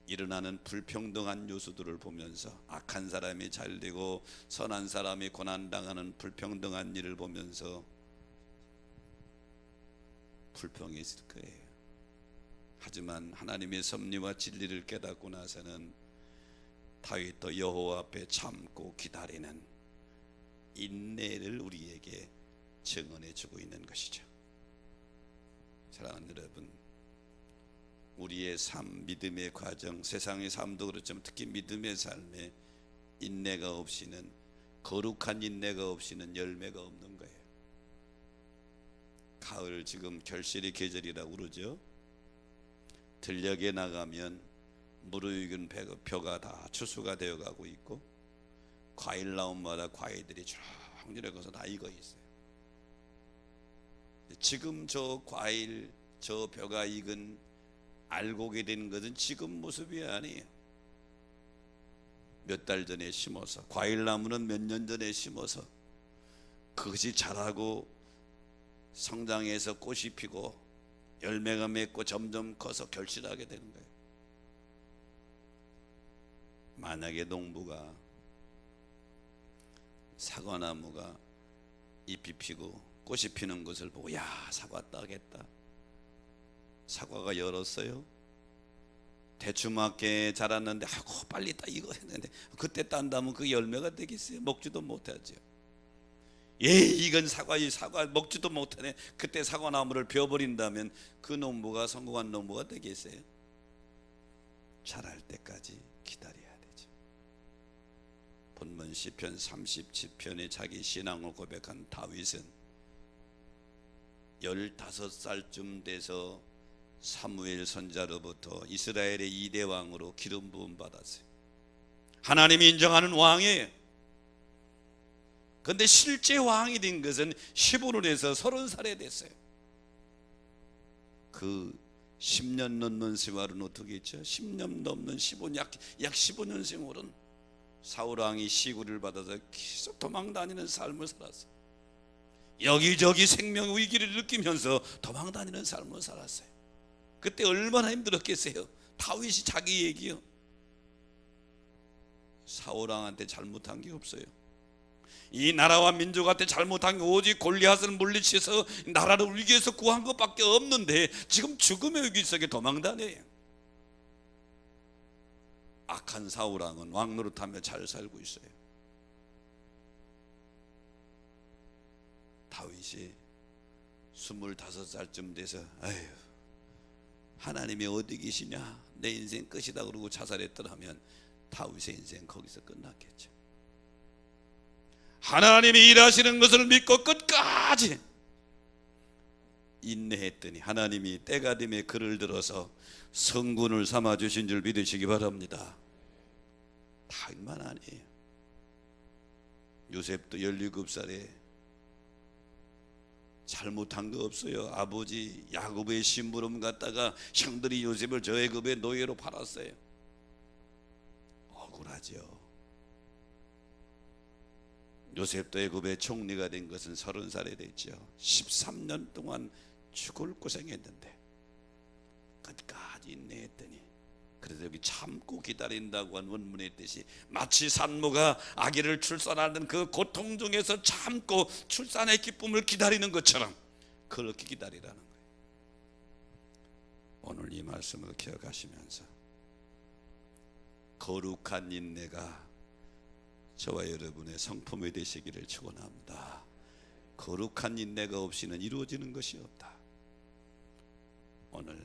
일어나는 불평등한 요소들을 보면서 악한 사람이 잘되고 선한 사람이 고난당하는 불평등한 일을 보면서 불평했을 거예요. 하지만 하나님의 섭리와 진리를 깨닫고 나서는 다윗도 여호와 앞에 참고 기다리는 인내를 우리에게 증언해 주고 있는 것이죠. 사랑하는 여러분, 우리의 삶, 믿음의 과정, 세상의 삶도 그렇지만 특히 믿음의 삶에 인내가 없이는, 거룩한 인내가 없이는 열매가 없는 거예요. 가을 지금 결실의 계절이라고 그러죠. 들녘에 나가면 무르익은 벼가 다 추수가 되어가고 있고 과일 나온마다 과일들이 주렁주렁 해서 다 익어 있어요. 지금 저 과일, 저 벼가 익은 알고게 된 것은 지금 모습이 아니에요. 몇 달 전에 심어서, 과일나무는 몇 년 전에 심어서 그것이 자라고 성장해서 꽃이 피고 열매가 맺고 점점 커서 결실하게 되는 거예요. 만약에 농부가 사과나무가 잎이 피고 꽃이 피는 것을 보고 야, 사과 따겠다, 사과가 열었어요. 대추맞게 자랐는데 아이고 빨리 따, 이거 했는데 그때 딴다면 그 열매가 되겠어요? 먹지도 못하죠. 이건 사과 먹지도 못하네. 그때 사과나무를 베어버린다면 그 농부가 성공한 농부가 되겠어요? 자랄 때까지 기다려야 되죠. 본문 시편 37편에 자기 신앙을 고백한 다윗은 15살쯤 돼서 사무엘 선자로부터 이스라엘의 2대 왕으로 기름 부음 받았어요. 하나님이 인정하는 왕이에요. 그런데 실제 왕이 된 것은 15년에서 30살에 됐어요. 그 10년 넘는 세월은 어떻게 했죠? 10년 넘는 15년, 약 15년 세월은 사울 왕이 시구를 받아서 계속 도망다니는 삶을 살았어요. 여기저기 생명 위기를 느끼면서 도망다니는 삶을 살았어요. 그때 얼마나 힘들었겠어요. 다윗이 자기 얘기요. 사울 왕한테 잘못한 게 없어요. 이 나라와 민족한테 잘못한 게 오직 골리앗을 물리쳐서 나라를 위기에서 구한 것밖에 없는데 지금 죽음의 위기 속에 도망다녀요. 악한 사울 왕은 왕 노릇하며 잘 살고 있어요. 다윗이 25살쯤 돼서 아휴, 하나님이 어디 계시냐, 내 인생 끝이다 그러고 자살했더라면 다윗의 인생 거기서 끝났겠죠. 하나님이 일하시는 것을 믿고 끝까지 인내했더니 하나님이 때가 되매 그를 들어서 성군을 삼아 주신 줄 믿으시기 바랍니다. 다윗만 아니에요. 요셉도 17살에 잘못한 거 없어요. 아버지 야곱의 심부름 갖다가 형들이 요셉을 저 애굽의 노예로 팔았어요. 억울하죠. 요셉도 애굽의 총리가 된 것은 30살에 됐죠. 13년 동안 죽을 고생했는데 끝까지 인내했더니, 그래서 여기 참고 기다린다고 한 원문의 뜻이 마치 산모가 아기를 출산하는 그 고통 중에서 참고 출산의 기쁨을 기다리는 것처럼 그렇게 기다리라는 거예요. 오늘 이 말씀을 기억하시면서 거룩한 인내가 저와 여러분의 성품이 되시기를 축원합니다. 거룩한 인내가 없이는 이루어지는 것이 없다. 오늘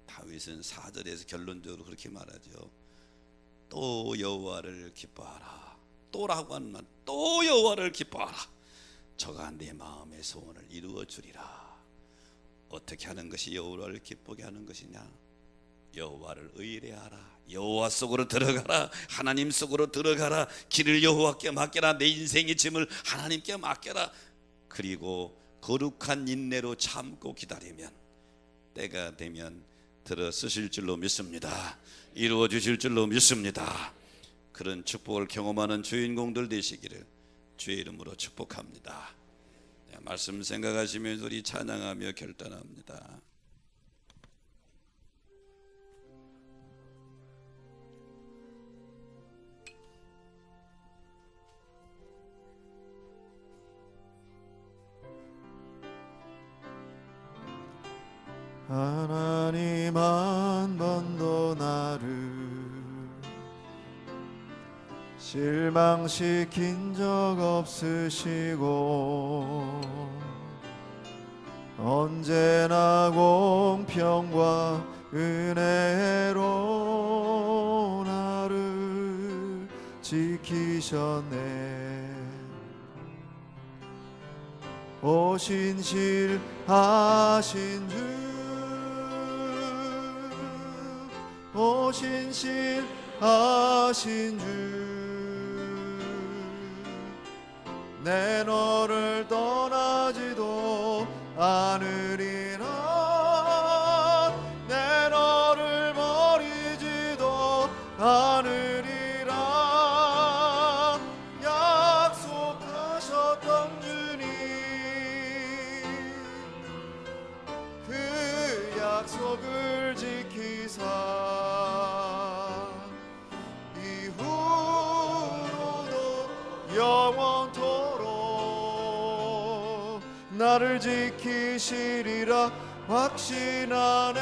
다윗은 4절에서 결론적으로 그렇게 말하죠. 또 여호와를 기뻐하라. 또라고 하는 말, 또 여호와를 기뻐하라. 저가 내 마음의 소원을 이루어 주리라. 어떻게 하는 것이 여호와를 기쁘게 하는 것이냐? 여호와를 의뢰하라. 여호와 속으로 들어가라. 하나님 속으로 들어가라. 길을 여호와께 맡겨라. 내 인생의 짐을 하나님께 맡겨라. 그리고 거룩한 인내로 참고 기다리면 때가 되면 들어 쓰실 줄로 믿습니다. 이루어 주실 줄로 믿습니다. 그런 축복을 경험하는 주인공들 되시기를 주의 이름으로 축복합니다. 말씀 생각하시면서 우리 찬양하며 결단합니다. 하나님 한 번도 나를 실망시킨 적 없으시고 언제나 공평과 은혜로 나를 지키셨네. 오신실하신 주, 오신실하신 주, 내 너를 떠나지도 않으리라. 내 너를 버리지도 않으리라. 약속하셨던 주님, 그 약속을 지키사 이후로도 영원토록 나를 지키시리라 확신하네.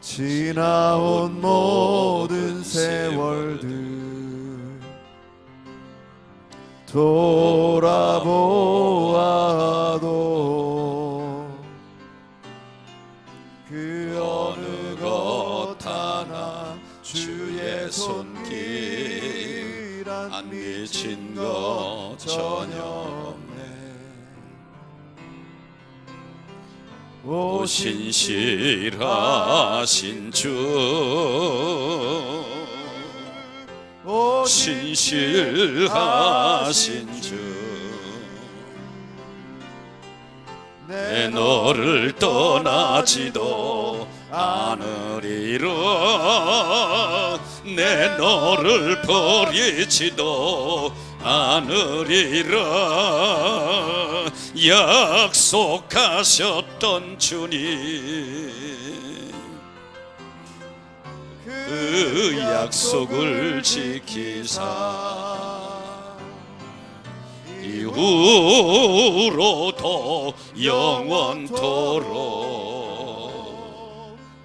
지나온 모든 세월들 돌아보아도 그 어느 것 하나 주의 손길 안 미친 것 전혀 없네. 오신실하신 주, 신실하신 주, 내 너를 떠나지도 않으리라. 내 너를 버리지도 않으리라. 약속하셨던 주님, 그 약속을 지키사 이후로도 영원토록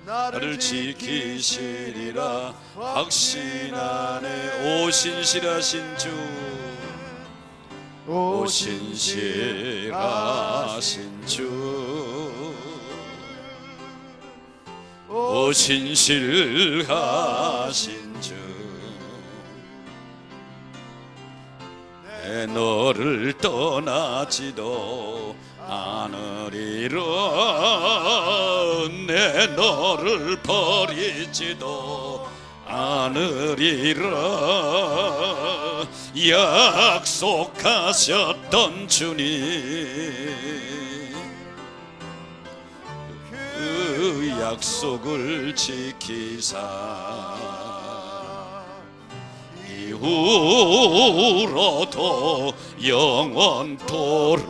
나를 지키시리라 확신하네. 오신실하신 주, 오신실하신 주, 오신실하신 주, 내 너를 떠나지도 않으리라. 내 너를 버리지도 않으리라. 약속하셨던 주님, 그 약속을 지키사 이후로도 영원토록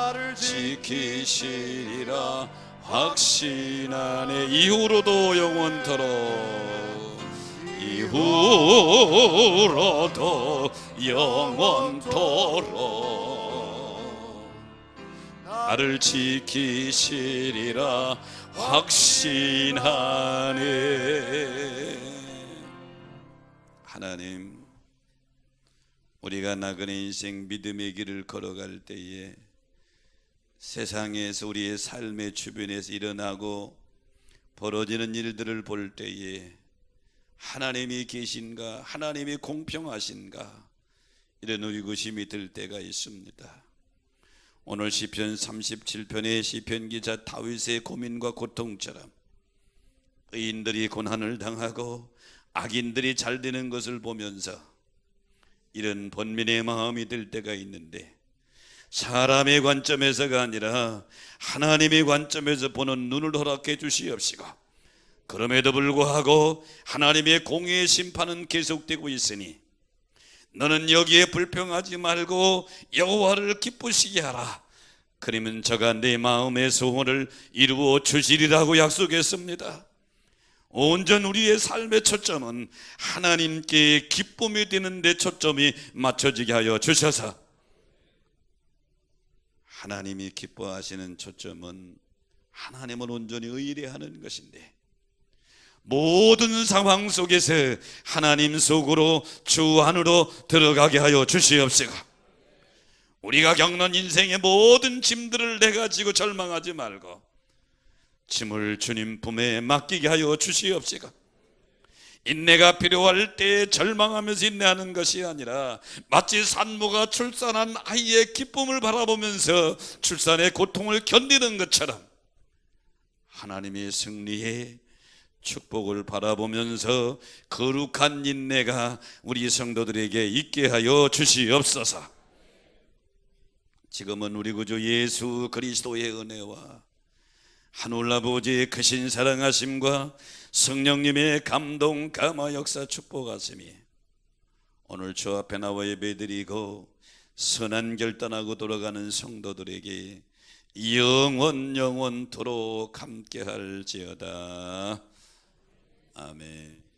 나를 지키시리라 확신하네. 이후로도 영원토록 나를 지키시리라 확신하네. 하나님, 우리가 나그네 인생 믿음의 길을 걸어갈 때에 세상에서 우리의 삶의 주변에서 일어나고 벌어지는 일들을 볼 때에 하나님이 계신가, 하나님이 공평하신가, 이런 의구심이 들 때가 있습니다. 오늘 시편 37편의 시편 기자 다윗의 고민과 고통처럼 의인들이 고난을 당하고 악인들이 잘 되는 것을 보면서 이런 번민의 마음이 들 때가 있는데, 사람의 관점에서가 아니라 하나님의 관점에서 보는 눈을 허락해 주시옵시고, 그럼에도 불구하고 하나님의 공의의 심판은 계속되고 있으니 너는 여기에 불평하지 말고 여호와를 기쁘시게 하라. 그러면 저가 내 마음의 소원을 이루어 주시리라고 약속했습니다. 온전 우리의 삶의 초점은 하나님께 기쁨이 되는 데 초점이 맞춰지게 하여 주셔서, 하나님이 기뻐하시는 초점은 하나님을 온전히 의뢰하는 것인데, 모든 상황 속에서 하나님 속으로 주 안으로 들어가게 하여 주시옵시고, 우리가 겪는 인생의 모든 짐들을 내가 지고 절망하지 말고 짐을 주님 품에 맡기게 하여 주시옵시고, 인내가 필요할 때 절망하면서 인내하는 것이 아니라 마치 산모가 출산한 아이의 기쁨을 바라보면서 출산의 고통을 견디는 것처럼 하나님의 승리의 축복을 바라보면서 거룩한 인내가 우리 성도들에게 있게 하여 주시옵소서. 지금은 우리 구주 예수 그리스도의 은혜와 하늘 아버지의 크신 사랑하심과 성령님의 감동 감화 역사 축복하심이 오늘 주 앞에 나와 예배드리고 선한 결단하고 돌아가는 성도들에게 영원토록 함께할지어다. 아멘.